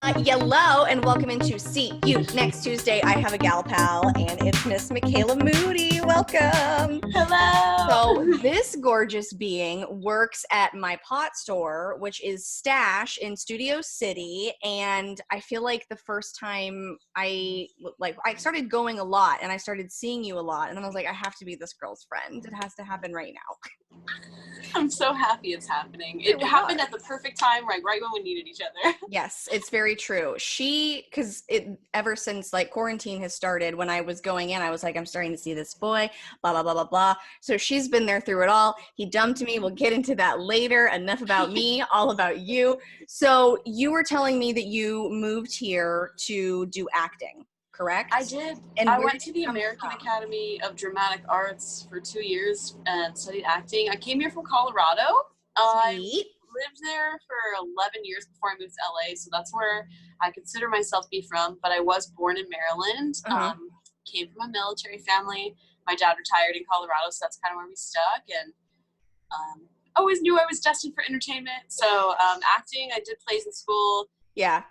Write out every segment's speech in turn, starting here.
Hello and welcome into See You Next Tuesday. I have a gal pal and it's Miss Michaela Moody. Welcome. Hello. So this gorgeous being works at my pot store, which is Stash in Studio City, and I feel like the first time I started going a lot and I started seeing you a lot, and then I was like, I have to be this girl's friend. It has to happen right now. I'm so happy it's happening. It happened at the perfect time, right when we needed each other. Yes, it's very true. Ever since like quarantine has started, when I was going in, I was like, I'm starting to see this boy, blah, blah, blah, blah, blah. So she's been there through it all. He dumped me. We'll get into that later. Enough about me, all about you. So you were telling me that you moved here to do acting, correct? I did. And I went to the American Academy of Dramatic Arts for 2 years and studied acting. I came here from Colorado. I lived there for 11 years before I moved to LA, so that's where I consider myself to be from. But I was born in Maryland. Came from a military family. My dad retired in Colorado, so that's kind of where we stuck. And always knew I was destined for entertainment. So acting, I did plays in school. Yeah.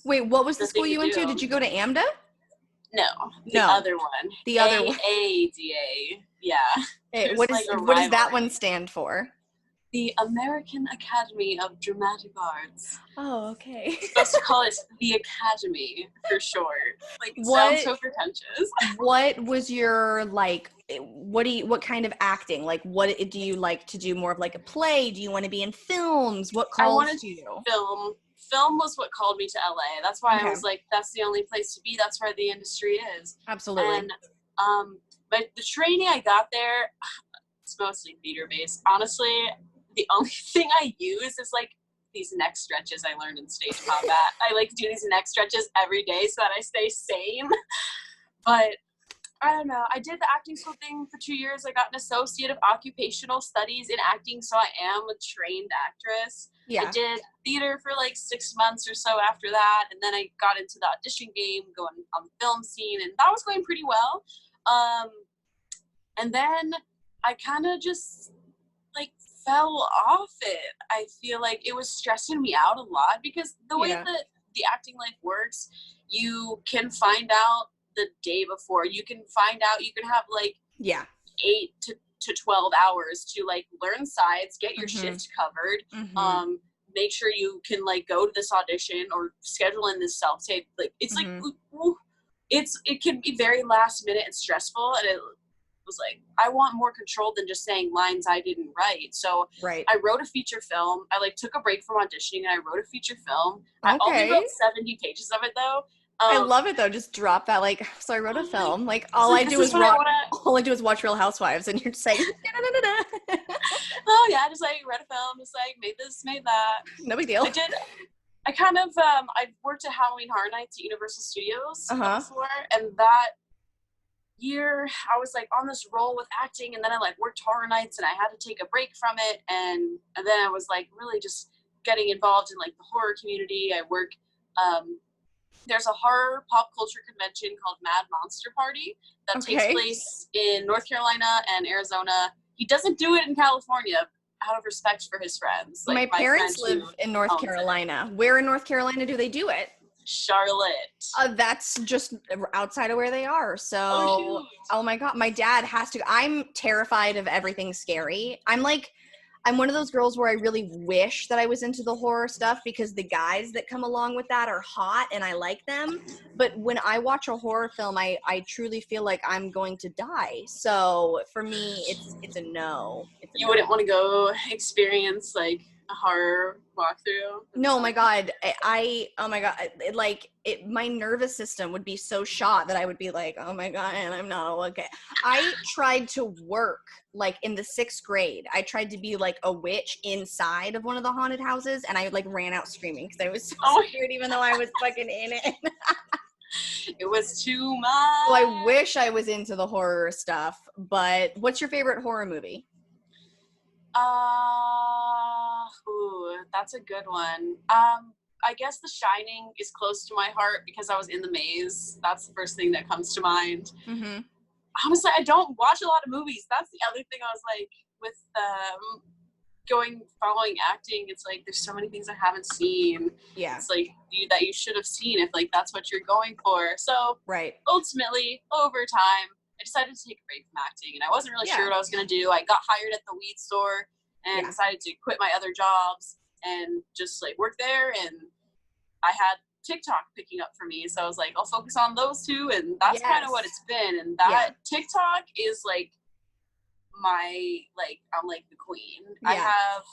Wait, what was the school you went to? Did you go to AMDA? No, the other one. The other one. AADA. Yeah. Hey, what does that one stand for? The American Academy of Dramatic Arts. Oh, okay. We're supposed to call it the Academy for short. Like, it sounds so pretentious. What was your, what kind of acting? Like, what do you like to do? More of like a play? Do you want to be in films? What calls to you? Film was what called me to LA. That's why I was like, that's the only place to be. That's where the industry is. Absolutely. And but the training I got there, it's mostly theater based. Honestly, the only thing I use is like these neck stretches I learned in stage combat. I like to do these neck stretches every day so that I stay sane. But I don't know. I did the acting school thing for 2 years. I got an associate of occupational studies in acting, so I am a trained actress. Yeah. I did theater for like 6 months or so after that, and then I got into the audition game, going on the film scene, and that was going pretty well. And then I kind of just like fell off it. I feel like it was stressing me out a lot because the way that the acting life works, you can find out the day before. You can find out, you can have like 8 to 12 hours to like learn sides, get your shift covered, make sure you can like go to this audition or schedule in this self-tape. Like it's like it can be very last minute and stressful, and it was like, I want more control than just saying lines I didn't write. So I wrote a feature film. I like took a break from auditioning and I wrote a feature film. I only wrote 70 pages of it though. I love it though. Just drop that. Like, so I wrote a film. Like, all I do is watch Real Housewives, and you're just like, oh yeah, just like read a film, just like made this, made that. No big deal. I kind of I worked at Halloween Horror Nights at Universal Studios before, and that year I was like on this roll with acting, and then I like worked Horror Nights, and I had to take a break from it, and then I was like really just getting involved in like the horror community. I work. There's a horror pop culture convention called Mad Monster Party that takes place in North Carolina and Arizona. He doesn't do it in California out of respect for his friends. Like, my parents live in North Carolina. Where in North Carolina do they do it? Charlotte. That's just outside of where they are. So, oh my God, my dad has to. I'm terrified of everything scary. I'm one of those girls where I really wish that I was into the horror stuff because the guys that come along with that are hot and I like them. But when I watch a horror film, I truly feel like I'm going to die. So for me, it's a no. You wouldn't want to go experience like a horror walkthrough? No, my God. My nervous system would be so shot that I would be like, oh my God, and I'm not okay. I tried to work like in the 6th grade. I tried to be like a witch inside of one of the haunted houses, and I like ran out screaming because I was so scared, even though I was fucking in it. It was too much. So I wish I was into the horror stuff, but what's your favorite horror movie? That's a good one. I guess The Shining is close to my heart because I was in the maze. That's the first thing that comes to mind. Honestly, I don't watch a lot of movies. That's the other thing I was like with following acting, it's like there's so many things I haven't seen. Yeah. It's like that you should have seen if like that's what you're going for. So right. Ultimately, over time, I decided to take a break from acting, and I wasn't really sure what I was going to do. I got hired at the weed store and decided to quit my other jobs and just like work there, and I had TikTok picking up for me, so I was like, I'll focus on those two, and that's kind of what it's been. And that TikTok is like I'm like the queen. I have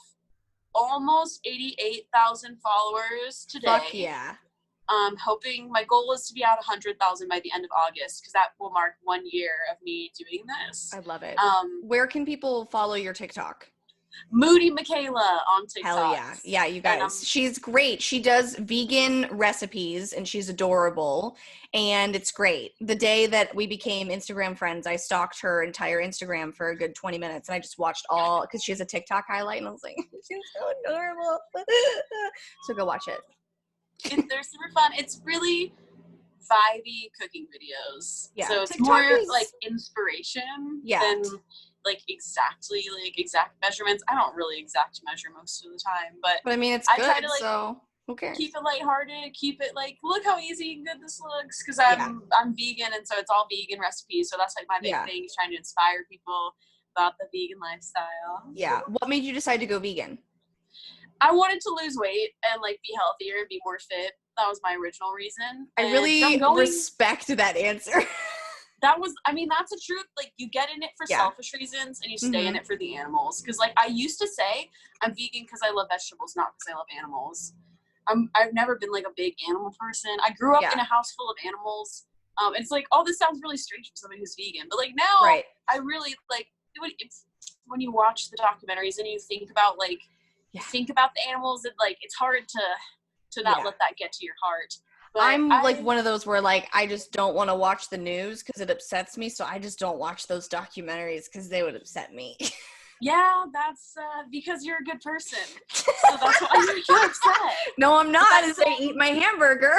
almost 88,000 followers today. Fuck yeah. Hoping my goal is to be at 100,000 by the end of August, because that will mark 1 year of me doing this. I love it. Where can people follow your TikTok? Moody Michaela on TikTok. Hell yeah. Yeah, you guys. She's great. She does vegan recipes and she's adorable and it's great. The day that we became Instagram friends, I stalked her entire Instagram for a good 20 minutes and I just watched all, because she has a TikTok highlight and I was like, she's so adorable. So go watch it. They're super fun. It's really vibey cooking videos. Yeah. So it's TikTok more like inspiration than like exact measurements. I don't really exact measure most of the time, but I mean, it's good, try to, like, so who cares? Keep it lighthearted, keep it like, look how easy and good this looks, because I'm vegan, and so it's all vegan recipes, so that's like my big thing, is trying to inspire people about the vegan lifestyle. Yeah. What made you decide to go vegan? I wanted to lose weight and like be healthier and be more fit. That was my original reason. I really respect that answer. That's the truth. Like, you get in it for selfish reasons and you stay in it for the animals. Because like, I used to say I'm vegan because I love vegetables, not because I love animals. I've never been like a big animal person. I grew up in a house full of animals. And it's like, oh, this sounds really strange for somebody who's vegan. But like now, I really like when you watch the documentaries and you think about like, think about the animals, and like it's hard to not let that get to your heart. But I'm like one of those where like I just don't want to watch the news because it upsets me, so I just don't watch those documentaries because they would upset me. Yeah, that's because you're a good person, so that's why you get upset. No, I'm not. As I eat my hamburger.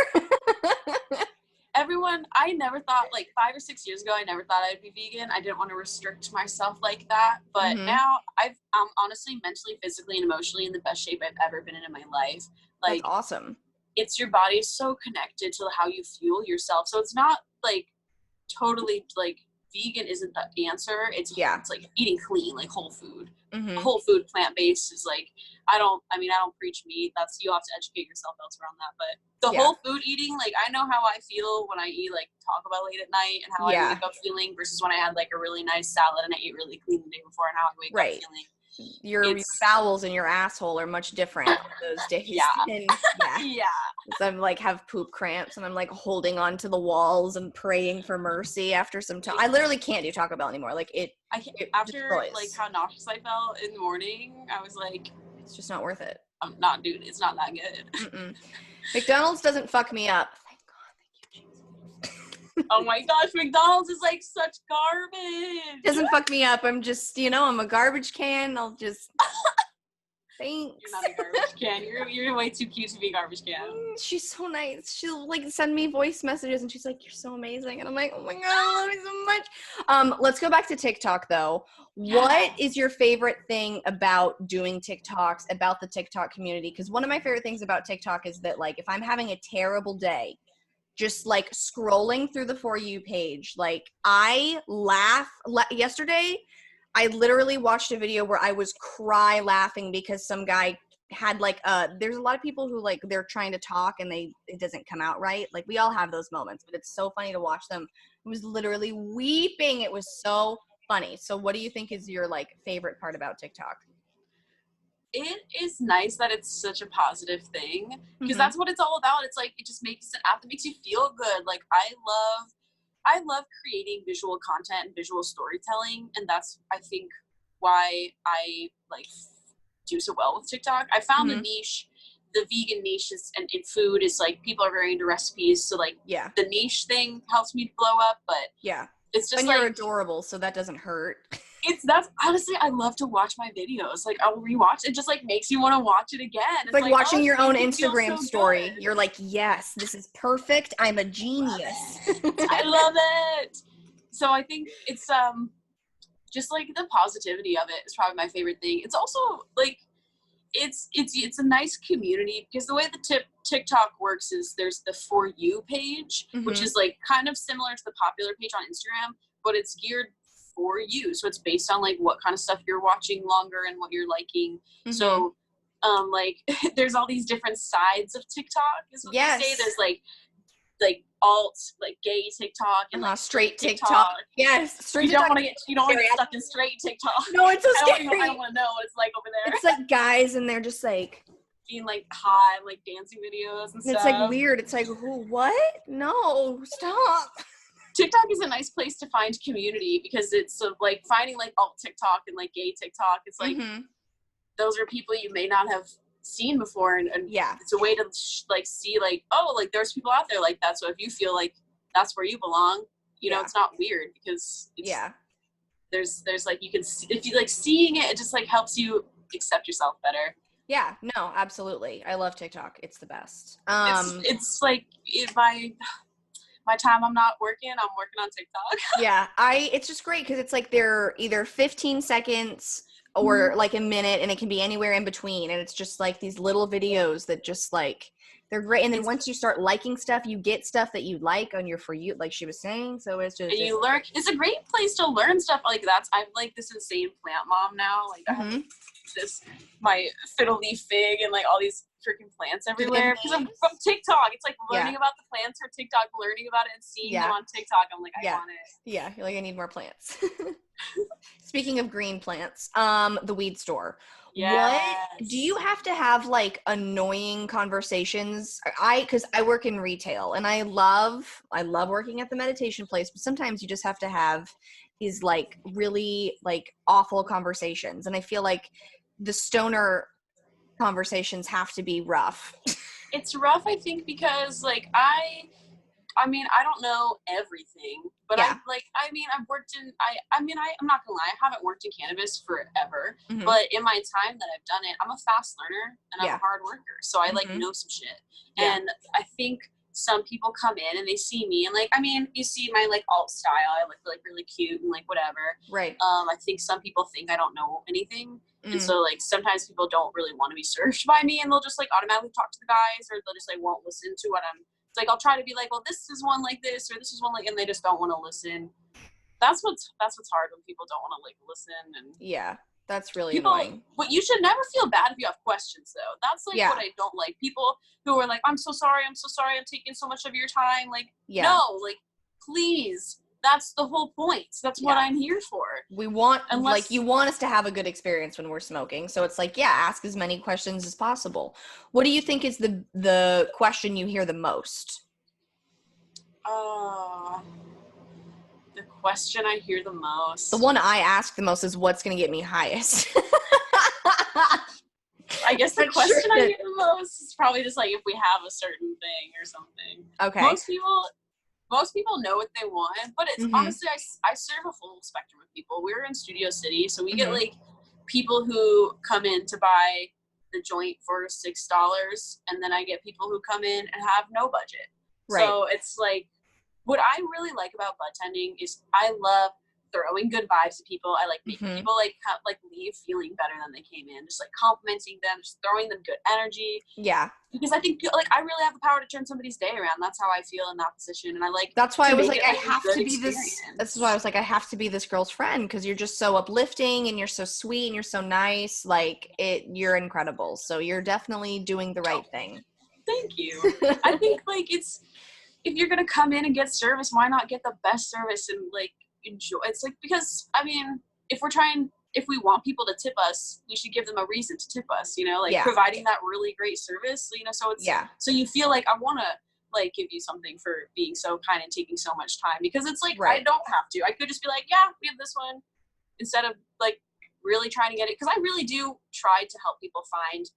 I never thought, like 5 or 6 years ago, I never thought I'd be vegan. I didn't want to restrict myself like that. But now I'm honestly mentally, physically, and emotionally in the best shape I've ever been in my life. Like, that's awesome. It's your body is so connected to how you fuel yourself. So it's not like totally like vegan isn't the answer. It's like eating clean, like whole food. Whole food, plant-based is like, I don't preach meat. You have to educate yourself elsewhere on that. But the whole food eating, like, I know how I feel when I eat like Taco Bell late at night and how I wake up feeling versus when I had like a really nice salad and I ate really clean the day before, and how I wake up feeling. Your bowels and your asshole are much different those days. So I'm like have poop cramps and I'm like holding on to the walls and praying for mercy after some time. I literally can't do Taco Bell anymore. Like it after destroys. Like how nauseous I felt in the morning, I was like, it's just not worth it. I'm not, dude. It's not that good. McDonald's doesn't fuck me up. Thank God. Thank you, Jesus. Oh my gosh, McDonald's is like such garbage. Doesn't fuck me up. I'm just, I'm a garbage can. I'll just thanks. You're not a garbage can. You're way too cute to be a garbage can. She's so nice. She'll like send me voice messages and she's like, "You're so amazing." And I'm like, "Oh my God, I love you so much." Let's go back to TikTok though. What is your favorite thing about doing TikToks, about the TikTok community? Because one of my favorite things about TikTok is that like if I'm having a terrible day, just like scrolling through the For You page, like I laugh. Yesterday, I literally watched a video where I was cry laughing because some guy had like there's a lot of people who like they're trying to talk and it doesn't come out right. Like we all have those moments, but it's so funny to watch them. I was literally weeping. It was so funny. So what do you think is your like favorite part about TikTok? It is nice that it's such a positive thing because that's what it's all about. It's like it just makes an app that makes you feel good. Like I love creating visual content and visual storytelling, and that's I think why I like do so well with TikTok. I found the niche, the vegan niche is, and in food is like people are very into recipes, so like the niche thing helps me blow up. But it's just and like you're adorable, so that doesn't hurt. That's honestly, I love to watch my videos. Like I'll rewatch it, just like makes you want to watch it again. It's like watching your own Instagram story. Good. You're like, yes, this is perfect. I'm a genius. I love it. So I think it's just like the positivity of it is probably my favorite thing. It's also like it's a nice community because the way the TikTok works is there's the For You page, which is like kind of similar to the popular page on Instagram, but it's geared for you. So it's based on like what kind of stuff you're watching longer and what you're liking. So like there's all these different sides of TikTok is what they say. There's like alt, like gay TikTok and like straight TikTok. Yes, straight TikTok. You don't want to get stuck in straight TikTok. No, it's so scary. I don't want to know what it's like over there. It's like guys and they're just like being like hot, like dancing videos and stuff. It's like weird. It's like, what? No, stop. TikTok is a nice place to find community because it's sort of like finding like alt TikTok and like gay TikTok. It's like those are people you may not have seen before, and it's a way to like see like, oh, like there's people out there like that. So if you feel like that's where you belong, you know, it's not weird because it's, there's like you can see, if you like seeing it, it just like helps you accept yourself better. Yeah, no, absolutely. I love TikTok. It's the best. It's like my time I'm not working, I'm working on TikTok. Yeah, it's just great because it's like they're either 15 seconds or like a minute, and it can be anywhere in between, and it's just like these little videos that just like they're great. And then once you start liking stuff, you get stuff that you like on your For You, like she was saying. So it's just, and you learn. It's a great place to learn stuff like that. I'm like this insane plant mom now. Like I have my fiddle leaf fig and like all these freaking plants everywhere because I'm from TikTok. It's like learning about the plants for TikTok, learning about it and seeing them on TikTok. I'm like, I want it. Yeah, you're like, I need more plants. Speaking of green plants, the weed store. Yes. What do you have to have like annoying conversations? Because I work in retail and I love working at the meditation place, but sometimes you just have to have these like really like awful conversations, and I feel like the stoner conversations have to be rough. It's rough, I think, because like I mean, I don't know everything, but I've worked in, I'm not gonna lie, I haven't worked in cannabis forever, but in my time that I've done it, I'm a fast learner and I'm a hard worker. So I like know some shit. And I think some people come in and they see me and like, I mean, you see my like alt style, I look like really cute and like whatever. Right. I think some people think I don't know anything. And so like sometimes people don't really want to be served by me and they'll just like automatically talk to the guys, or they'll just like won't listen to what I'm. It's like I'll try to be like, well, this is one like this, or this is one like, and they just don't want to listen. That's what's hard when people don't want to like listen. And that's really annoying. But you should never feel bad if you have questions, though. That's like what I don't like. People who are like, I'm so sorry, I'm taking so much of your time. Like, no, like, please. That's the whole point. That's what I'm here for. We want, like, you want us to have a good experience when we're smoking. So it's like, ask as many questions as possible. What do you think is the question you hear the most? The question I hear the most. The one I ask the most is what's going to get me highest. I guess the question I hear the most is probably just like if we have a certain thing or something. Okay. Most people know what they want, but it's honestly, I serve a full spectrum of people. We're in Studio City, so we get like people who come in to buy the joint for $6, and then I get people who come in and have no budget. Right. So it's like, what I really like about bud tending is I love throwing good vibes to people. I like making people like leave feeling better than they came in, just like complimenting them, just throwing them good energy. Yeah. Because I think like I really have the power to turn somebody's day around. That's how I feel in that position, and I like. That's why I was like, I have to be this. This is why I was like, I have to be this girl's friend because you're just so uplifting and you're so sweet and you're so nice. Like you're incredible. So you're definitely doing the right thing. Thank you. I think like it's if you're gonna come in and get service, why not get the best service and like enjoy? It's like because I mean, if we want people to tip us, we should give them a reason to tip us, you know, like providing that really great service, you know, so it's so you feel like I want to like give you something for being so kind and taking so much time, because it's like I don't have to. I could just be like, yeah, we have this one, instead of like really trying to get it, because I really do try to help people find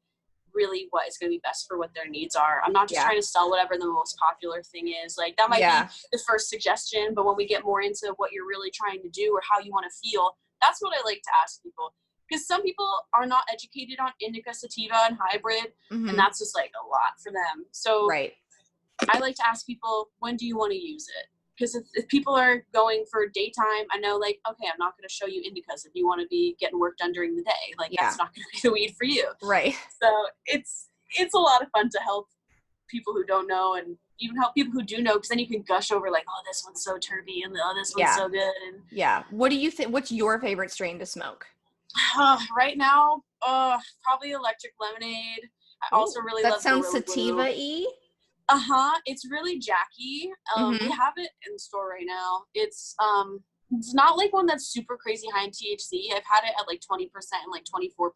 really what is going to be best for what their needs are. I'm not just trying to sell whatever the most popular thing is. Like that might be the first suggestion, but when we get more into what you're really trying to do or how you want to feel, that's what I like to ask people. Because some people are not educated on indica, sativa, and hybrid, and that's just like a lot for them. So I like to ask people, when do you want to use it? because if people are going for daytime, I know, like, okay, I'm not going to show you indicas if you want to be getting work done during the day. Like, that's not going to be the weed for you. Right. So it's a lot of fun to help people who don't know, and even help people who do know, because then you can gush over, like, oh, this one's so terpy, and oh, this one's so good. And what do you think? What's your favorite strain to smoke? Right now, probably electric lemonade. I also really love that sounds Gorilla Glue. sativa-y. It's really Jackie. Mm-hmm. We have it in the store right now. It's not like one that's super crazy high in THC. I've had it at like 20% and like 24%,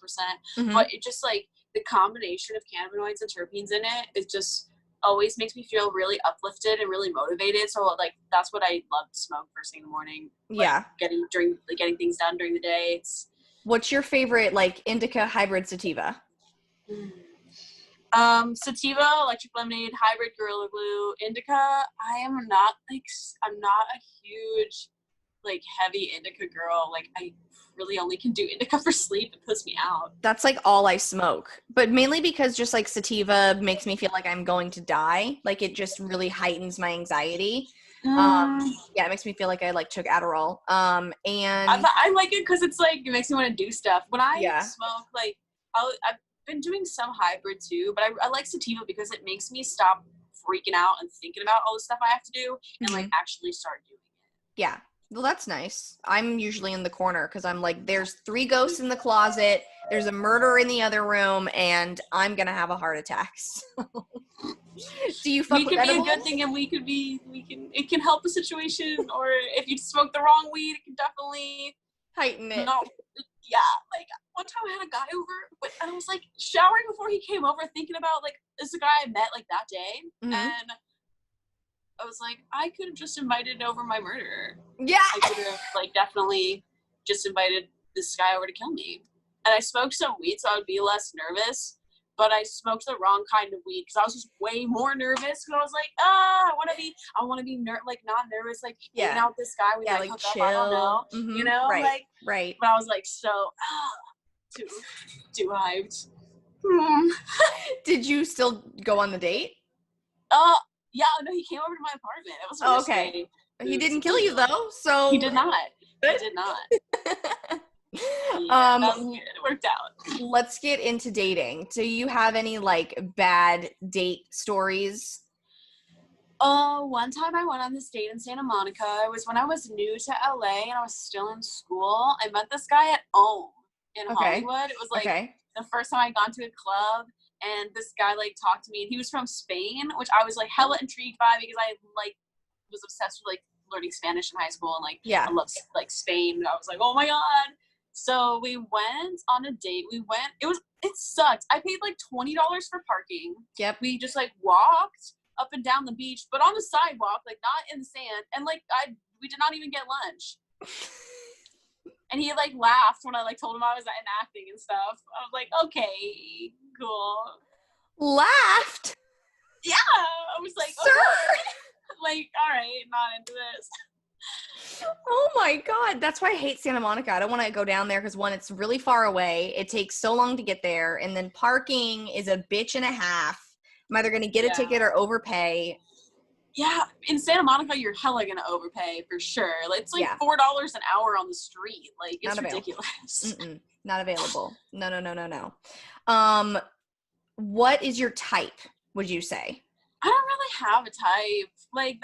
Mm-hmm. but it just, like, the combination of cannabinoids and terpenes in it just always makes me feel really uplifted and really motivated. So, like, that's what I love to smoke first thing in the morning. Like, getting things done during the day. What's your favorite, like, indica hybrid sativa? Sativa, electric lemonade, hybrid, Gorilla Glue, indica. I'm not a huge, like, heavy indica girl. Like, I really only can do indica for sleep. It puts me out. That's like all I smoke, but mainly because just like sativa makes me feel like I'm going to die. Like, it just really heightens my anxiety. It makes me feel like I like took Adderall. And I like it because it's like, it makes me want to do stuff. When I smoke, like, I've been doing some hybrid too, but I like sativa because it makes me stop freaking out and thinking about all the stuff I have to do and like actually start doing it. Yeah. Well, that's nice. I'm usually in the corner because I'm like, there's 3 ghosts in the closet, there's a murderer in the other room, and I'm gonna have a heart attack. So. Do you fuck with edibles? We could be a good thing, and it can help a situation, or if you smoke the wrong weed, it can definitely heighten it. Yeah, like, one time I had a guy over, and I was like showering before he came over, thinking about, like, this is a guy I met like that day, and I was like, I could have just invited over my murderer. Yeah. I could have, like, definitely just invited this guy over to kill me. And I smoked some weed so I would be less nervous, but I smoked the wrong kind of weed because I was just way more nervous. Because I was like, I want to be not nervous, like, hanging out with this guy. We like hook chill. up, I don't know, you know, right. But I was like, so too hyped. Did you still go on the date? Yeah, no, he came over to my apartment. It was okay. He didn't kill you though, so he did not. He did not. Yeah, that was good. It worked out. Let's get into dating. Do you have any, like, bad date stories? One time I went on this date in Santa Monica. It was when I was new to LA and I was still in school. I met this guy at Ohm in Hollywood. It was like the first time I'd gone to a club, and this guy, like, talked to me, and he was from Spain, which I was, like, hella intrigued by because I, like, was obsessed with, like, learning Spanish in high school, and, like, I loved, like, Spain. I was like, oh my god. So we went on a date. It sucked. I paid like $20 for parking. Yep. We just, like, walked up and down the beach, but on the sidewalk, like, not in the sand. And, like, we did not even get lunch. And he, like, laughed when I, like, told him I was enacting and stuff. I was like, okay, cool. Laughed? Yeah. I was like, sir. Okay. Like, all right, not into this. Oh my god, that's why I hate Santa Monica. I don't want to go down there because, one, it's really far away. It takes so long to get there, and then parking is a bitch and a half. I'm either going to get a ticket or overpay. Yeah, in Santa Monica, you're hella going to overpay for sure. Like, it's like $4 an hour on the street. Like, it's ridiculous. Not available. No. What is your type, would you say? I don't really have a type. Like,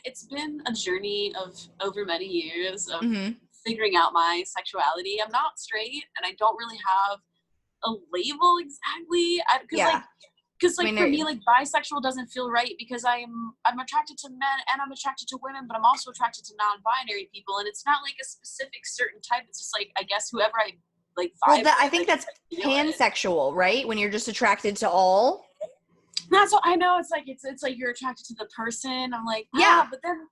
it's been a journey of over many years of figuring out my sexuality. I'm not straight, and I don't really have a label exactly. Because for me, like, bisexual doesn't feel right because I'm attracted to men and I'm attracted to women, but I'm also attracted to non-binary people, and it's not like a specific certain type. It's just like, I guess whoever I like vibe with. I think that's pansexual, right? When you're just attracted to all. That's what I know. It's like you're attracted to the person. I'm like, but then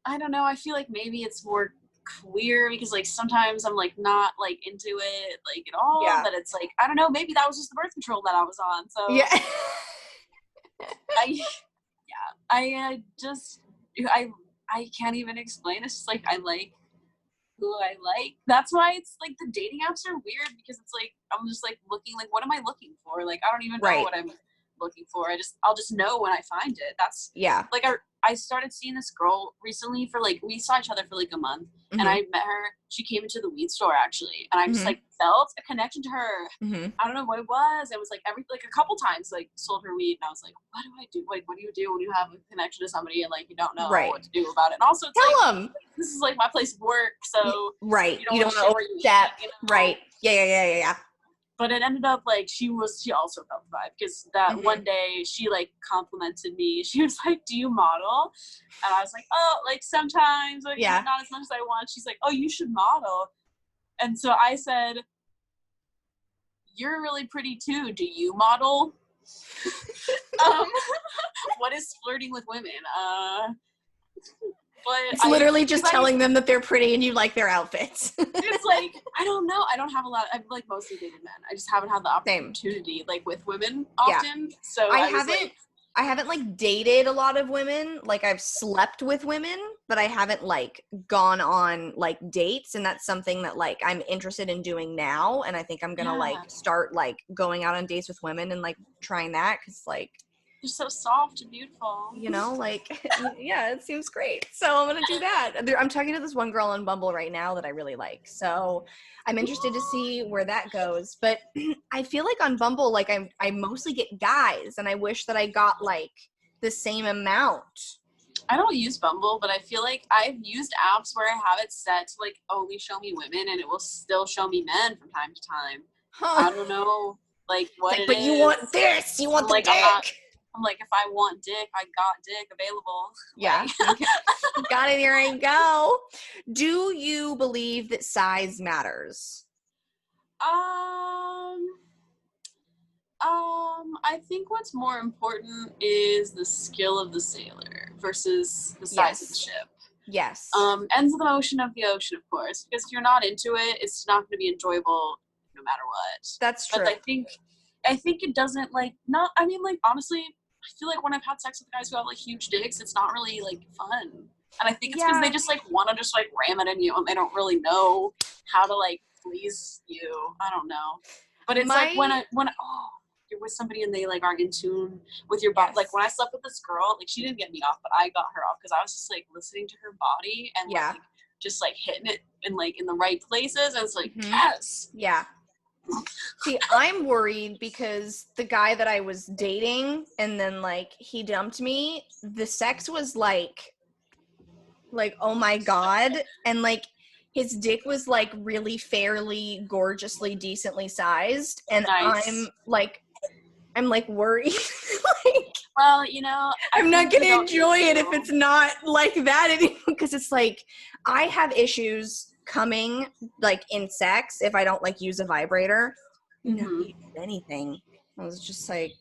I don't know. I feel like maybe it's more queer because, like, sometimes I'm, like, not, like, into it, like, at all. That it's like, I don't know. Maybe that was just the birth control that I was on. So I can't even explain. It's just like, I like who I like. That's why it's like the dating apps are weird because it's like, I'm just like looking, like, what am I looking for? Like, I don't even know what I'm looking for. I'll just know when I find it. That's like, I started seeing this girl recently for like, we saw each other for like a month, and I met her. She came into the weed store actually, and I just like felt a connection to her. I don't know what it was. It was like a couple times like sold her weed, and I was like, what do I do? Like, what do you do when you have a connection to somebody and like you don't know what to do about it? And also, it's Tell like them this is like my place of work, so you don't want to overstep. Right? Yeah. But it ended up like she also felt the vibe, because that one day she like complimented me. She was like, do you model? And I was like, oh, like sometimes, like not as much as I want. She's like, oh, you should model. And so I said, you're really pretty too. Do you model? What is flirting with women? But it's literally just telling them that they're pretty and you like their outfits. It's like, I don't know. I don't have a lot. I've like mostly dated men. I just haven't had the opportunity like with women often. So I haven't like dated a lot of women. Like I've slept with women, but I haven't like gone on like dates, and that's something that like I'm interested in doing now. And I think I'm gonna like start like going out on dates with women and like trying that, because like you're so soft and beautiful, you know, like yeah, it seems great. So I'm gonna do that. I'm talking to this one girl on Bumble right now that I really like, so I'm interested to see where that goes. But I feel like on Bumble, like I mostly get guys, and I wish that I got like the same amount. I don't use Bumble, but I feel like I've used apps where I have it set to like only show me women, and it will still show me men from time to time. I don't know like what it is. But you want this, you want the dick. I'm like, if I want dick, I got dick available. Yeah. Got it, here I go. Do you believe that size matters? I think what's more important is the skill of the sailor versus the size of the ship. Yes. And the motion of the ocean, of course, because if you're not into it, it's not going to be enjoyable no matter what. That's true. But I think it doesn't like, not, I mean, like, honestly, I feel like when I've had sex with guys who have like huge dicks, it's not really like fun. And I think it's because they just like want to just like ram it in you, and they don't really know how to like please you. I don't know. But it's like when you're with somebody and they like are in tune with your body. Like when I slept with this girl, like she didn't get me off, but I got her off because I was just like listening to her body and like just like hitting it in the right places. And it's like, yes. Yeah. See, I'm worried because the guy that I was dating and then like he dumped me, the sex was like oh my god, and like his dick was like really fairly gorgeously decently sized, and I'm like worried. Like, well, you know, I'm not gonna enjoy it if it's not like that anymore, because it's like I have issues coming like in sex if I don't like use a vibrator. Anything. I was just like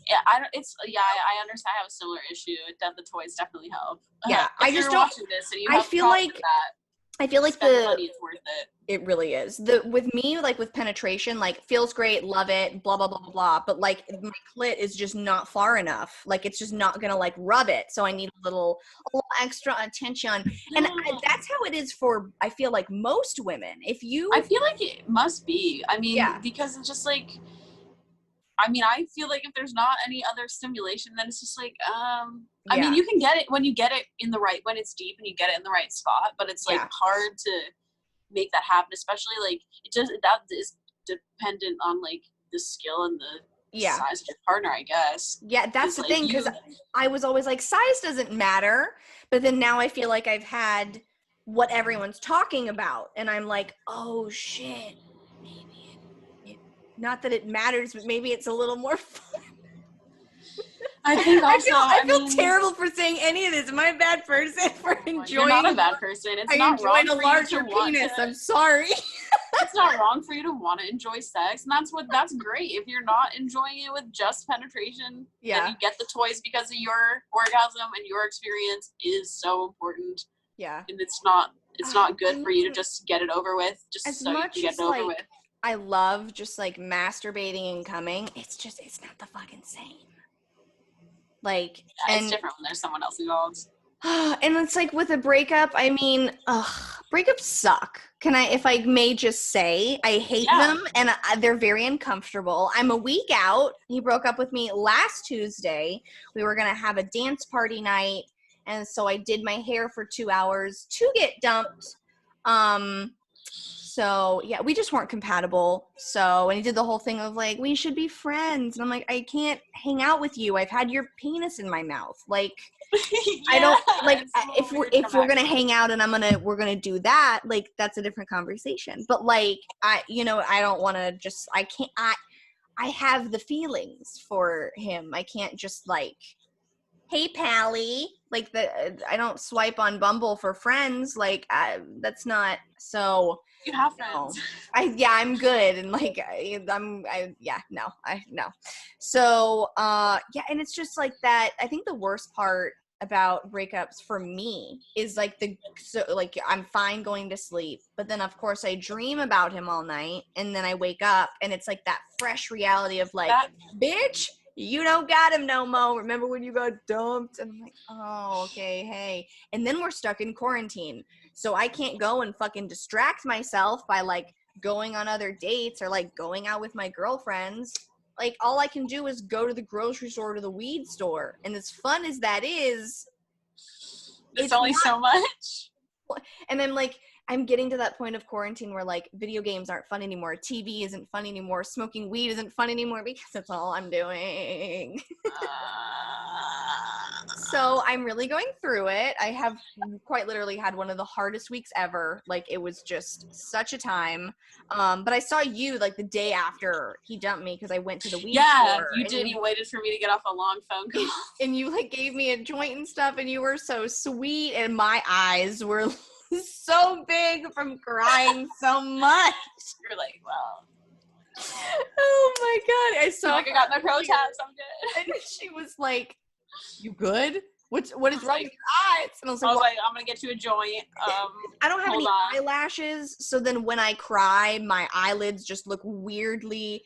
yeah, I understand. I have a similar issue. The toys definitely help. Yeah, I just don't. I feel like the money is worth it. It really is. With me, like with penetration, like feels great, love it, blah blah blah blah blah. But like my clit is just not far enough. Like it's just not gonna like rub it. So I need a little extra attention. And that's how it is for, I feel like, most women. I feel like it must be. I mean, because it's just like, I mean, I feel like if there's not any other stimulation, then it's just like, I mean, you can get it when you get it when it's deep and you get it in the right spot, but it's like hard to make that happen, especially like that is dependent on like the skill and the size of your partner, I guess. Yeah, that's the thing, because I was always like, size doesn't matter, but then now I feel like I've had what everyone's talking about, and I'm like, oh shit, maybe not that it matters, but maybe it's a little more fun. I think also, I feel terrible for saying any of this. Am I a bad person for enjoying? You're not a bad person. It's not wrong a larger penis. I'm sorry. It's not wrong for you to want to enjoy sex, and that's great. If you're not enjoying it with just penetration, then you get the toys because of your orgasm, and your experience is so important. Yeah, and it's not good for you to just get it over with, just so you can get it over with. I love just like masturbating and coming. It's not the fucking same. Like, it's different when there's someone else involved. And it's like with a breakup, I mean, breakups suck. If I may just say, I hate them, and they're very uncomfortable. I'm a week out. He broke up with me last Tuesday. We were going to have a dance party night, And so I did my hair for 2 hours to get dumped. So yeah, we just weren't compatible. So, and he did the whole thing of like, we should be friends. And I'm like, I can't hang out with you. I've had your penis in my mouth. Like, I don't like if we're gonna hang out and we're gonna do that, like that's a different conversation. But like I don't want to just I have the feelings for him. I can't just like, hey Pally, like I don't swipe on Bumble for friends. Like that's not so. You have friends. I'm good, and like no. So yeah, and it's just like that. I think the worst part about breakups for me is like like I'm fine going to sleep, but then of course I dream about him all night, and then I wake up and it's like that fresh reality of like, bitch, you don't got him no more. Remember when you got dumped? And I'm like, oh, okay, hey. And then we're stuck in quarantine. So I can't go and fucking distract myself by like going on other dates or like going out with my girlfriends. Like all I can do is go to the grocery store or the weed store. And as fun as that is, it's only so much. And I'm like, I'm getting to that point of quarantine where like video games aren't fun anymore. TV isn't fun anymore. Smoking weed isn't fun anymore because that's all I'm doing. So I'm really going through it. I have quite literally had one of the hardest weeks ever. Like it was just such a time. But I saw you like the day after he dumped me because I went to the weed store. Yeah, you did. You waited for me to get off a long phone call. And you like gave me a joint and stuff, and you were so sweet, and my eyes were so big from crying so much. You're like, well. Oh my god! I saw. Like I got my pro tats. I'm good. And she was like, "You good? What is wrong with your eyes?" And I was like, I'm gonna get you a joint. I don't have any eyelashes, so then when I cry, my eyelids just look weirdly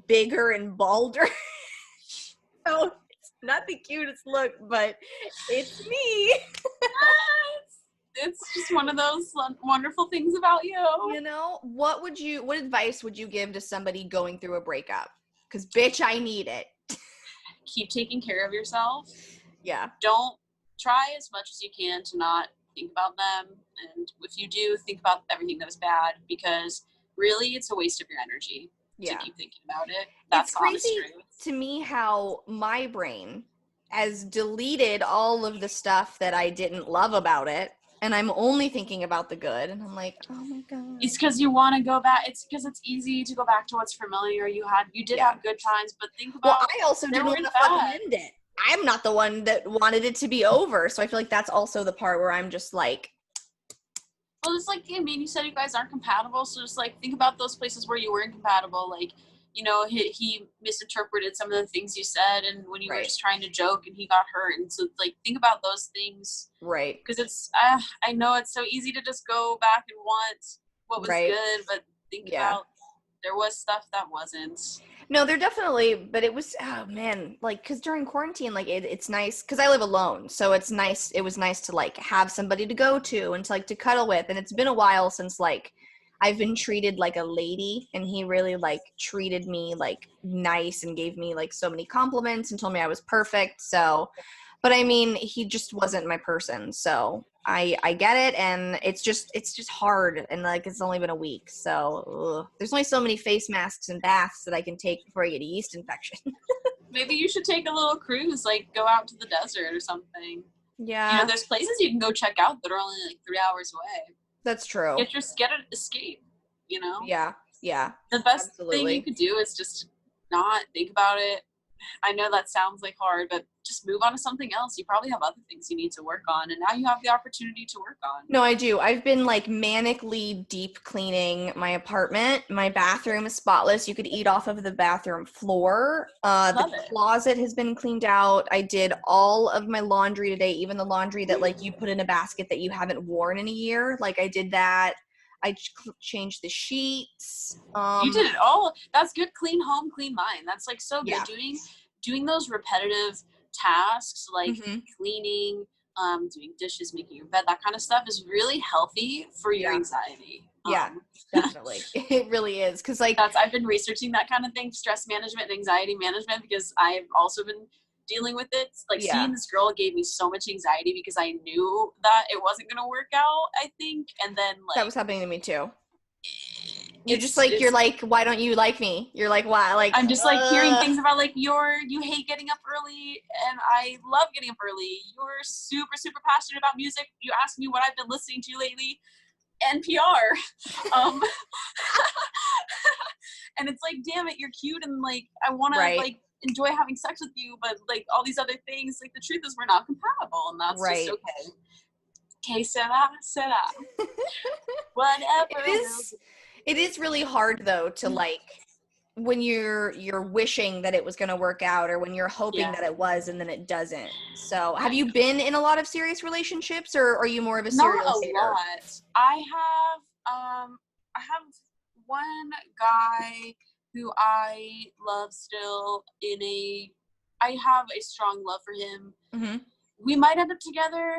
bigger and balder. So it's not the cutest look, but it's me. It's just one of those wonderful things about you. You know, what advice would you give to somebody going through a breakup? Because bitch, I need it. Keep taking care of yourself. Yeah. Don't try as much as you can to not think about them. And if you do, think about everything that was bad, because really it's a waste of your energy to keep thinking about it. That's it's crazy to me how my brain has deleted all of the stuff that I didn't love about it. And I'm only thinking about the good. And I'm like, oh my God. It's because you want to go back. It's because it's easy to go back to what's familiar. You did have good times, but think about. Well, I also didn't want to fucking end it. I'm not the one that wanted it to be over. So I feel like that's also the part where I'm just like. Well, it's like, I mean, you said you guys aren't compatible. So just like, think about those places where you were incompatible. Like, you know, he misinterpreted some of the things you said, and when you were just trying to joke and he got hurt. And so like, think about those things. Right. Because it's, I know it's so easy to just go back and want what was good, but think about there was stuff that wasn't. No, there definitely, but it was, oh man, like, because during quarantine, like, it's nice, because I live alone, so it's nice, it was nice to, like, have somebody to go to and to, like, to cuddle with, and it's been a while since, like, I've been treated like a lady, and he really, like, treated me, like, nice and gave me, like, so many compliments and told me I was perfect, so, but I mean, he just wasn't my person, so I get it, and it's just hard, and like it's only been a week, so there's only so many face masks and baths that I can take before I get a yeast infection. Maybe you should take a little cruise, like go out to the desert or something. Yeah, you know, there's places you can go check out that are only like 3 hours away. That's true. Get an escape. You know. Yeah. The best thing you could do is just not think about it. I know that sounds like hard, but just move on to something else. You probably have other things you need to work on, and now you have the opportunity to work on. No, I do. I've been like manically deep cleaning my apartment. My bathroom is spotless. You could eat off of the bathroom floor. The closet has been cleaned out. I did all of my laundry today, even the laundry that like you put in a basket that you haven't worn in a year. Like I did that. I changed the sheets. You did it all. That's good. Clean home, clean mind. That's like so good. Doing those repetitive tasks like cleaning, doing dishes, making your bed, that kind of stuff is really healthy for your anxiety. Definitely. It really is. Cause like I've been researching that kind of thing, stress management and anxiety management, because I've also been dealing with it. Like Yeah. seeing this girl gave me so much anxiety because I knew that it wasn't gonna work out, I think. And then like that was happening to me too. You're just like, you're like, why don't you like me? You're like, why? Like, I'm just like hearing things about like you hate getting up early and I love getting up early. You're super, super passionate about music. You asked me what I've been listening to lately. NPR. And it's like, damn it, you're cute and like I wanna like enjoy having sex with you, but like all these other things, like the truth is we're not compatible and that's just okay. Que sera, sera. Whatever. It is really hard though to like when you're wishing that it was going to work out or when you're hoping that it was and then it doesn't. So have you been in a lot of serious relationships or are you more of a serial dater? Not a lot. I have one guy who I love still I have a strong love for him. Mm-hmm. We might end up together.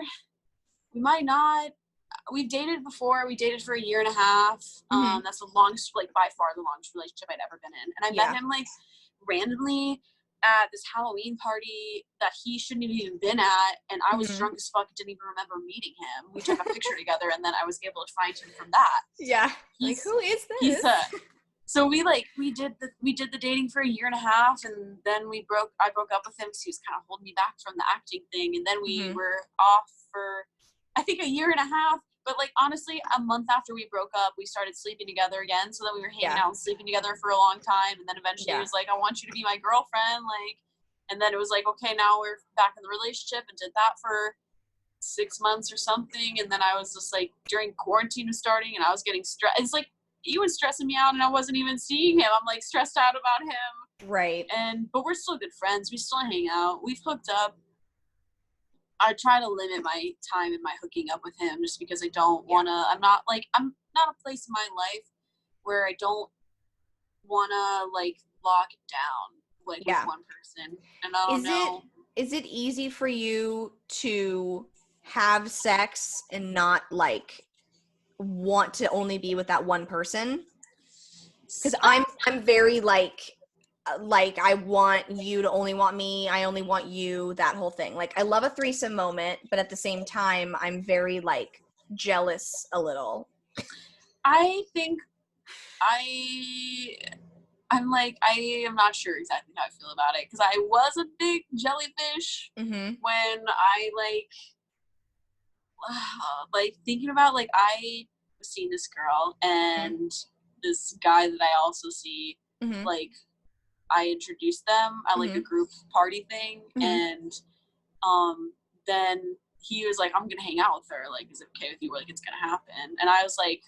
We might not. We've dated before. We dated for a year and a half. Mm-hmm. That's the longest, like by far the longest relationship I'd ever been in. And I met him like randomly at this Halloween party that he shouldn't have even been at. And I was drunk as fuck, didn't even remember meeting him. We took a picture together and then I was able to find him from that. Yeah. Like, who is this? So we did the dating for a year and a half and then I broke up with him because he was kind of holding me back from the acting thing. And then we were off for I think a year and a half, but like honestly, a month after we broke up, we started sleeping together again. So then we were hanging out and sleeping together for a long time. And then eventually he was like, I want you to be my girlfriend. Like, and then it was like, okay, now we're back in the relationship and did that for 6 months or something. And then I was just like, during quarantine was starting and I was getting stressed. It's like, he was stressing me out and I wasn't even seeing him. I'm like stressed out about him. Right. But we're still good friends. We still hang out. We've hooked up. I try to limit my time and my hooking up with him just because I don't want to, I'm not a place in my life where I don't want to like lock it down like with one person. And I don't know. Is it easy for you to have sex and not like want to only be with that one person? Because I'm very like I want you to only want me, I only want you, that whole thing. Like I love a threesome moment, but at the same time I'm very like jealous a little. I think I'm like, I am not sure exactly how I feel about it because I was a big jellyfish when I like thinking about like I was seeing this girl and this guy that I also see like I introduced them at like a group party thing and then he was like, I'm gonna hang out with her, like is it okay with you, like it's gonna happen? And I was like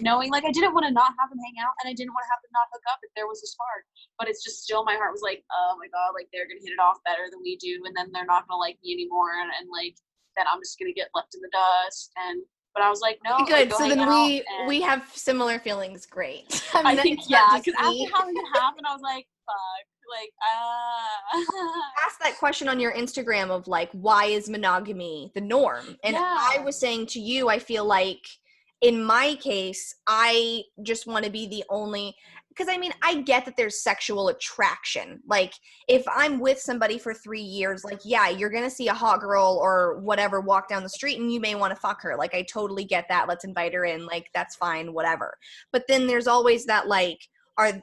knowing like I didn't want to not have him hang out and I didn't want to have them not hook up if there was a spark, but it's just still my heart was like, oh my god, like they're gonna hit it off better than we do and then they're not gonna like me anymore and like then I'm just gonna get left in the dust. But I was like, no, good. Like, so then we have similar feelings. Great. I think because after having it happen, I was like, fuck, like ask that question on your Instagram of like, why is monogamy the norm? And I was saying to you, I feel like in my case, I just want to be the only, because I mean, I get that there's sexual attraction. Like if I'm with somebody for 3 years, like, yeah, you're going to see a hot girl or whatever walk down the street and you may want to fuck her. Like, I totally get that. Let's invite her in. Like, that's fine, whatever. But then there's always that, like,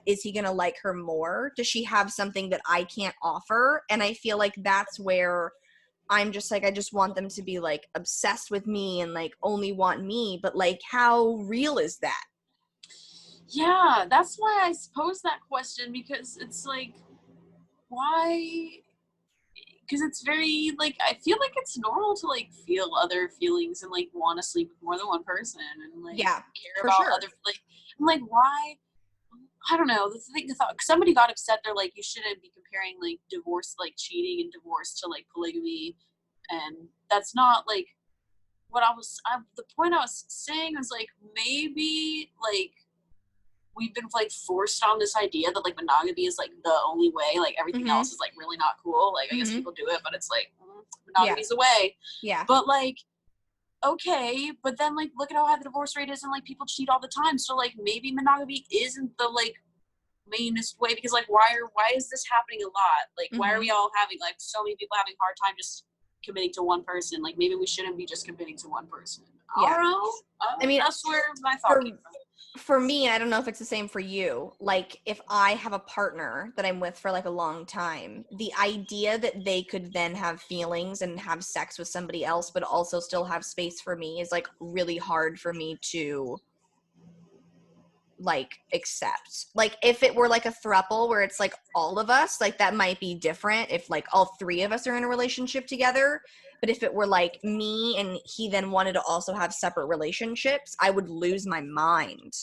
is he going to like her more? Does she have something that I can't offer? And I feel like that's where I'm just like, I just want them to be like obsessed with me and like only want me. But like, how real is that? Yeah, that's why I posed that question because it's like, why? Because it's very like, I feel like it's normal to like feel other feelings and like want to sleep with more than one person and like care about other, like, I'm like, why? I don't know. The thought, somebody got upset. They're like, you shouldn't be comparing like divorce, like cheating and divorce to like polygamy. And that's not like what the point I was saying was like, maybe like we've been like forced on this idea that like monogamy is like the only way, like everything else is like really not cool. Like I guess people do it, but it's like monogamy's the way. Yeah. But like, okay, but then like look at how high the divorce rate is and like people cheat all the time. So like maybe monogamy isn't the like mainest way, because like why is this happening a lot? Like why are we all having like so many people having a hard time just committing to one person? Like maybe we shouldn't be just committing to one person. Yeah. I don't know. I mean, that's where my thought came from. For me, I don't know if it's the same for you, like if I have a partner that I'm with for like a long time, the idea that they could then have feelings and have sex with somebody else but also still have space for me is like really hard for me to like accept. Like if it were like a throuple where it's like all of us, like that might be different if like all three of us are in a relationship together. But if it were like me and he then wanted to also have separate relationships, I would lose my mind.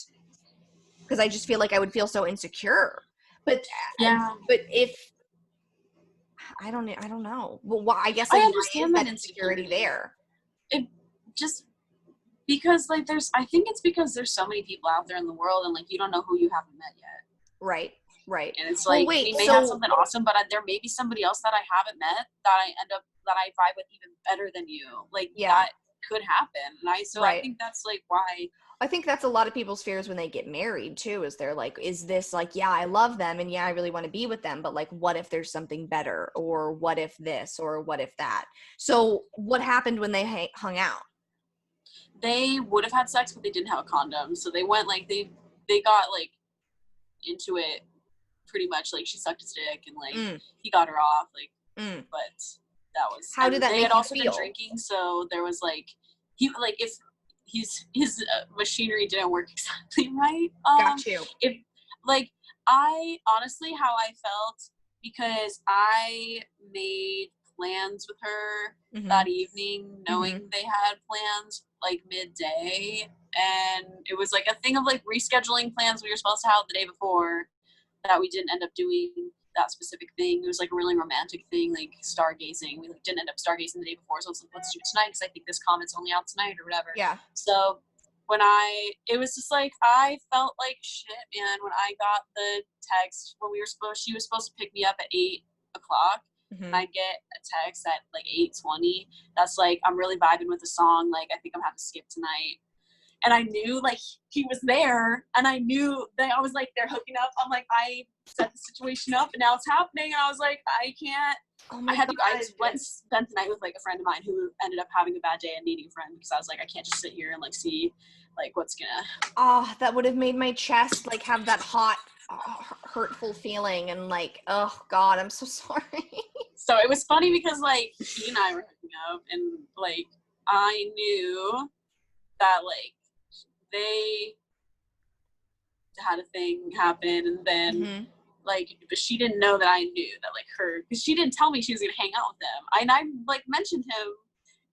Because I just feel like I would feel so insecure. But yeah. But if I don't know. Well, why? I guess I like understand why is that insecurity there? It just because like I think it's because there's so many people out there in the world, and like you don't know who you haven't met yet. Right. And it's like we may have something awesome, but there may be somebody else that I haven't met that I vibe with even better than you. Like that could happen. And I think that's like why. I think that's a lot of people's fears when they get married too, is they're like, is this like, yeah, I love them and yeah, I really want to be with them, but like, what if there's something better, or what if this, or what if that? So what happened when they hung out? They would have had sex, but they didn't have a condom. So they went like, they got like into it pretty much. Like she sucked his dick and like he got her off, like, but that was, how did that they make had also you feel? been drinking. So there was like, he, like if his machinery didn't work exactly right. Got you. If like, I honestly, how I felt, because I made plans with her that evening, knowing they had plans like midday, and it was like a thing of like rescheduling plans we were supposed to have the day before that we didn't end up doing that specific thing. It was like a really romantic thing, like stargazing. We like didn't end up stargazing the day before, so I was like, let's do it tonight because I think this comet's only out tonight or whatever. Yeah. So when it was just like, I felt like shit, man, when I got the text when she was supposed to pick me up at 8 o'clock. And I get a text at like 8:20 that's like, I'm really vibing with the song, like I think I'm having to skip tonight. And I knew like he was there, and I knew that I was like, they're hooking up. I'm like, I set the situation up and now it's happening. And I was like, I can't. I just went and spent the night with like a friend of mine who ended up having a bad day and needing a friend, because I was like, I can't just sit here and like see like what's gonna. Oh, that would have made my chest like have that hot, hurtful feeling, and like, oh God, I'm so sorry. So it was funny because like he and I were hooking up, and like I knew that like they had a thing happen, and then like, but she didn't know that I knew that like her, because she didn't tell me she was gonna hang out with them. And I like mentioned him,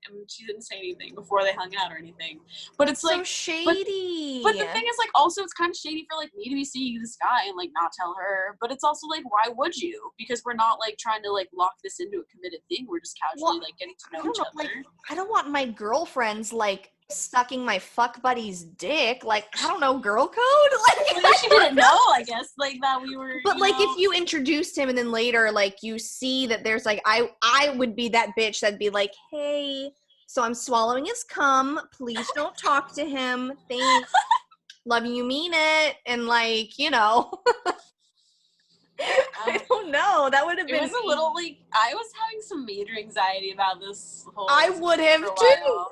and she didn't say anything before they hung out or anything. But it's like so shady. But the thing is, like, also it's kind of shady for like me to be seeing this guy and like not tell her. But it's also like, why would you? Because we're not like trying to like lock this into a committed thing. We're just casually like getting to know each other. Like, I don't want my girlfriends like sucking my fuck buddy's dick. Like, I don't know, girl code. Like, she didn't know, I guess, like that we were. But like, if you introduced him and then later, like, you see that there's like, I would be that bitch that'd be like, hey, so I'm swallowing his cum. Please don't talk to him. Thanks. Love you, mean it. And like, you know. I don't know. That would have been. It was a little like, I was having some major anxiety about this whole. I would have too.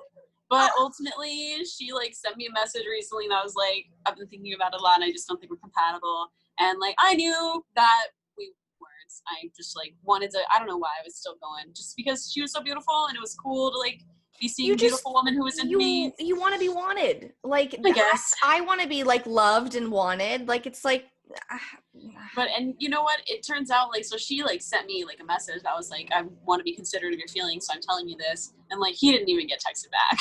But ultimately, she like sent me a message recently, and I was like, I've been thinking about it a lot, and I just don't think we're compatible. And like, I knew that we weren't. I just like wanted to. I don't know why I was still going, just because she was so beautiful, and it was cool to like be seeing a beautiful woman who was into me. You want to be wanted, like I guess I want to be like loved and wanted. Like it's like. But and you know what? It turns out like, so she like sent me like a message that was like, I want to be considerate of your feelings, so I'm telling you this. And like, he didn't even get texted back.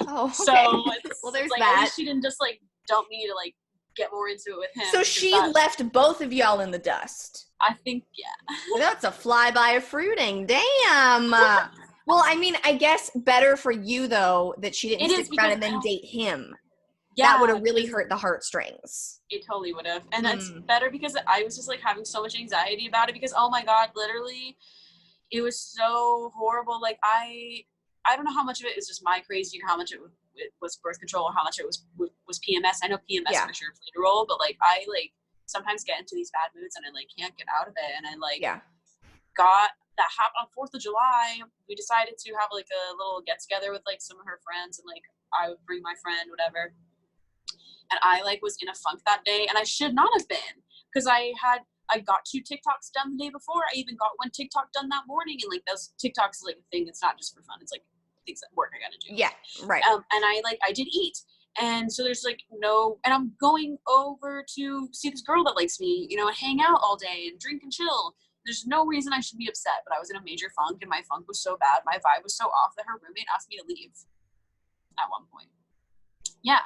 Oh, okay. So well, there's like, that. At least she didn't just like dump me to like get more into it with him. So she left both of y'all in the dust. I think, yeah. That's a flyby of fruiting. Damn. Well, I mean, I guess better for you though that she didn't stick around and then date him. Yeah, that would have really hurt the heartstrings. It totally would have. And that's better, because I was just like having so much anxiety about it, because oh my God, literally it was so horrible. Like I don't know how much of it is just my crazy or how much it was birth control or how much it was PMS. I know PMS for sure played a role, but like I like sometimes get into these bad moods and I like can't get out of it. And I like yeah. that happened on 4th of July. We decided to have like a little get together with like some of her friends, and like I would bring my friend, whatever. And I like was in a funk that day, and I should not have been, because I got 2 TikToks done the day before. I even got 1 TikTok done that morning, and like those TikToks is like a thing. It's not just for fun. It's like things at work I gotta do. Yeah, right. And I did eat, and so there's like no, and I'm going over to see this girl that likes me, you know, and hang out all day and drink and chill. There's no reason I should be upset, but I was in a major funk, and my funk was so bad, my vibe was so off that her roommate asked me to leave at one point. Yeah.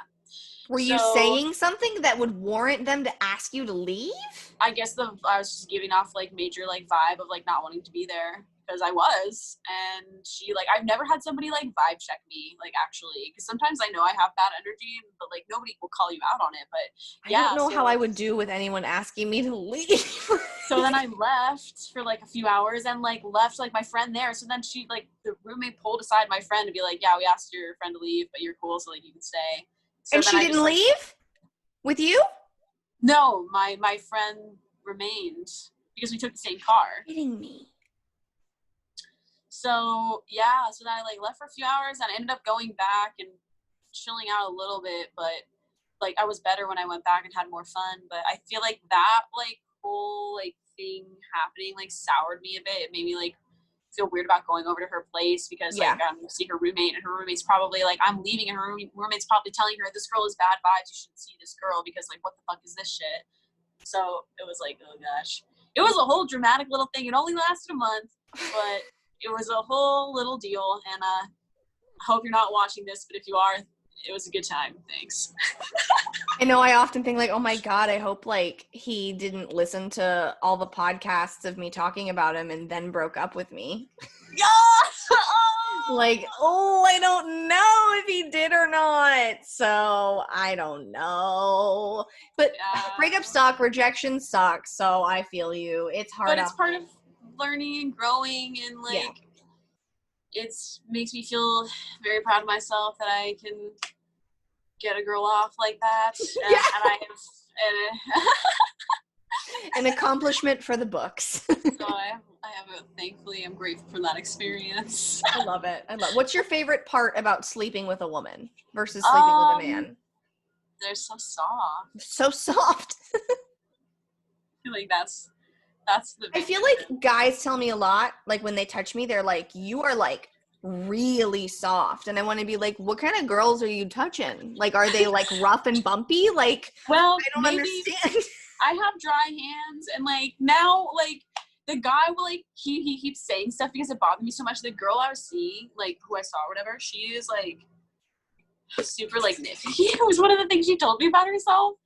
Were you saying something that would warrant them to ask you to leave? I guess I was just giving off like major like vibe of like not wanting to be there, because I was, and she like, I've never had somebody like vibe check me, like actually, because sometimes I know I have bad energy, but like nobody will call you out on it. But yeah, I don't know how I would do with anyone asking me to leave. So then I left for like a few hours, and like left like my friend there. So then she like, the roommate pulled aside my friend to be like, yeah, we asked your friend to leave, but you're cool, so like you can stay. So and she didn't leave with you? No, my friend remained because we took the same car. You're kidding me. So yeah, so then I like left for a few hours, and I ended up going back and chilling out a little bit, but like I was better when I went back and had more fun. But I feel like that like whole like thing happening like soured me a bit. It made me like feel weird about going over to her place, because like I'm gonna see her roommate, and her roommate's probably like, I'm leaving, and her roommate's probably telling her, this girl is bad vibes, you shouldn't see this girl, because like what the fuck is this shit. So it was like, oh gosh, it was a whole dramatic little thing. It only lasted a month, but it was a whole little deal. And I hope you're not watching this, but if you are, it was a good time. Thanks. I know, I often think like, oh my God, I hope like he didn't listen to all the podcasts of me talking about him and then broke up with me. Yeah. Like, oh, I don't know if he did or not. So I don't know. But breakups suck, rejection sucks. So I feel you. It's hard. But it's part of learning and growing, and like it makes me feel very proud of myself that I can get a girl off like that. And, and I have an accomplishment for the books. So I have it. Thankfully, I'm grateful for that experience. I love it. What's your favorite part about sleeping with a woman versus sleeping with a man? They're so soft. So soft. I feel like that's the. I feel like guys tell me a lot. Like when they touch me, they're like, "You are like really soft," and I want to be like, "What kind of girls are you touching? Like, are they like rough and bumpy? Like, well, I don't understand." I have dry hands, and like now, like the guy will like he keeps saying stuff because it bothered me so much. The girl I was seeing, like who I saw or whatever, she is like super like nifty. It was one of the things she told me about herself.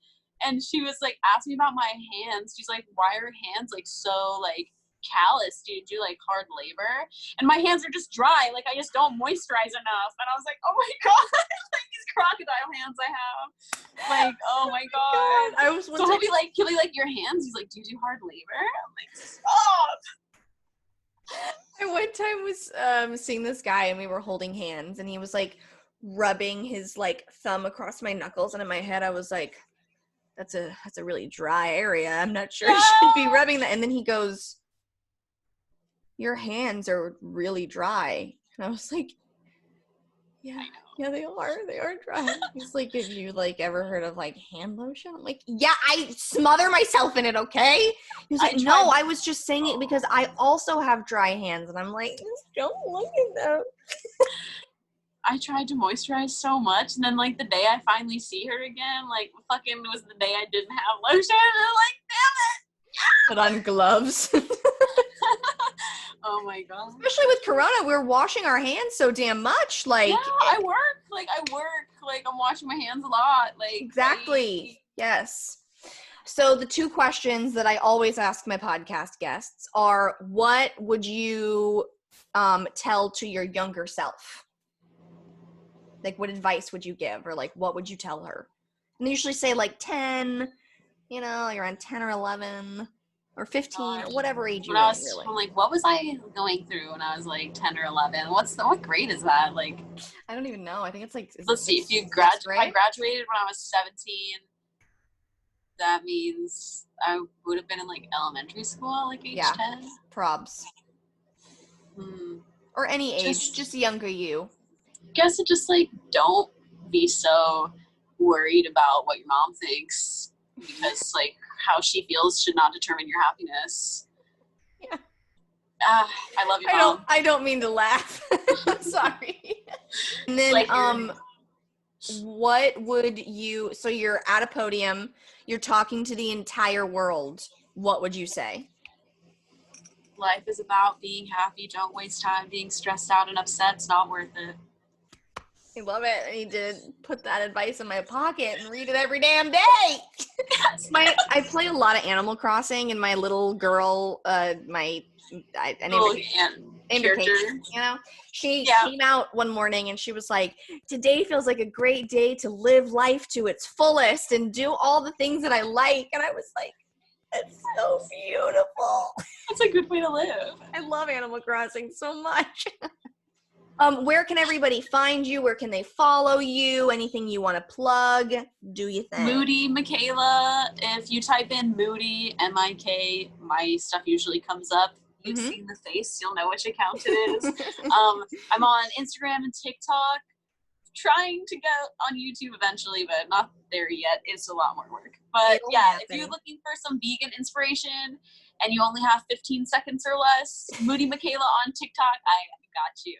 And she was like asking me about my hands. She's like, why are hands like so like callous? Do you do like hard labor? And my hands are just dry. Like I just don't moisturize enough. And I was like, oh my God, like these crocodile hands I have. Like, oh my God. I was so he'll be like, your hands? He's like, do you do hard labor? I'm like, stop. I one time was seeing this guy, and we were holding hands, and he was like rubbing his like thumb across my knuckles, and in my head I was like, that's a really dry area. I'm not sure I should be rubbing that. And then he goes, your hands are really dry. And I was like, yeah, they are dry. He's like, have you like ever heard of like hand lotion? I'm like, yeah, I smother myself in it, okay? He's like, no, I was just saying it because I also have dry hands. And I'm like, just don't look at them. I tried to moisturize so much, and then like the day I finally see her again, like fucking was the day I didn't have lotion, and I'm like, damn it! Put on gloves. Oh my God. Especially with Corona, we're washing our hands so damn much. Like, yeah, I work. Like I'm washing my hands a lot. Like exactly. Yes. So the 2 questions that I always ask my podcast guests are, what would you tell to your younger self? Like, what advice would you give? Or like, what would you tell her? And they usually say like 10, you know, you're on 10 or 11 or 15 or whatever age you want, really. I'm like, what was I going through when I was like 10 or 11? What grade is that? Like, I don't even know. I think it's like, let's see, if I graduated when I was 17. That means I would have been in like elementary school at like age 10. Probs. Or any age, just younger you. Guess it just like don't be so worried about what your mom thinks, because like how she feels should not determine your happiness. Yeah. I love you, Mom. I don't mean to laugh. I'm sorry. And then like what would you, so you're at a podium, you're talking to the entire world, what would you say? Life is about being happy. Don't waste time being stressed out and upset. It's not worth it. I love it. I need to put that advice in my pocket and read it every damn day. I play a lot of Animal Crossing, and my little girl, I named her Kate, you know, she came out one morning and she was like, today feels like a great day to live life to its fullest and do all the things that I like. And I was like, that's so beautiful. That's a good way to live. I love Animal Crossing so much. Where can everybody find you? Where can they follow you? Anything you want to plug? Do you think? Moody Michaela. If you type in Moody, M-I-K, my stuff usually comes up. You've seen the face, you'll know which account it is. I'm on Instagram and TikTok. Trying to get on YouTube eventually, but not there yet. It's a lot more work. But yeah, if you're looking for some vegan inspiration and you only have 15 seconds or less, Moody Michaela on TikTok, I got you.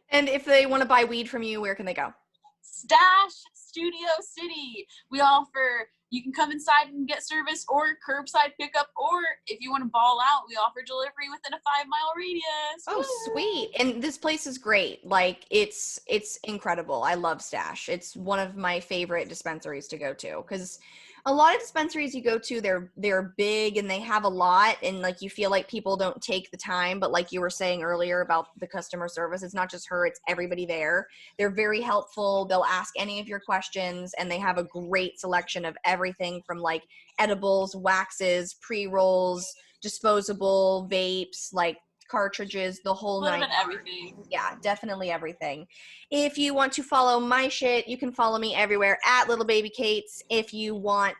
And if they want to buy weed from you, where can they go? Stash Studio City. We offer, you can come inside and get service or curbside pickup, or if you want to ball out, we offer delivery within a 5-mile radius. Oh, sweet. And this place is great. Like, it's incredible. I love Stash. It's one of my favorite dispensaries to go to, because a lot of dispensaries you go to, they're big and they have a lot, and like you feel like people don't take the time, but like you were saying earlier about the customer service, it's not just her, it's everybody there. They're very helpful. They'll ask any of your questions, and they have a great selection of everything from like edibles, waxes, pre-rolls, disposable vapes, like cartridges, the whole nine. Everything. Yeah, definitely everything. If you want to follow my shit, you can follow me everywhere at Little Baby Kates. If you want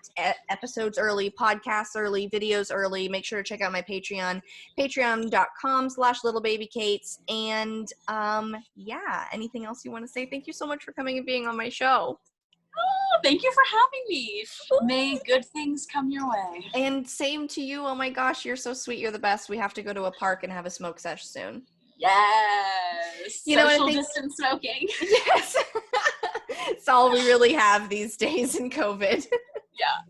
episodes early, podcasts early, videos early, make sure to check out my Patreon, patreon.com/littlebabykates. And yeah, anything else you want to say? Thank you so much for coming and being on my show. Oh, thank you for having me. May good things come your way. And same to you. Oh my gosh, you're so sweet. You're the best. We have to go to a park and have a smoke sesh soon. Yes. You know, social distance smoking. Yes. It's all we really have these days in COVID. Yeah.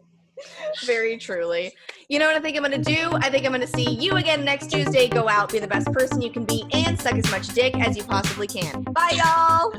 Very truly. You know what I think I'm going to do? I think I'm going to see you again next Tuesday. Go out, be the best person you can be, and suck as much dick as you possibly can. Bye, y'all.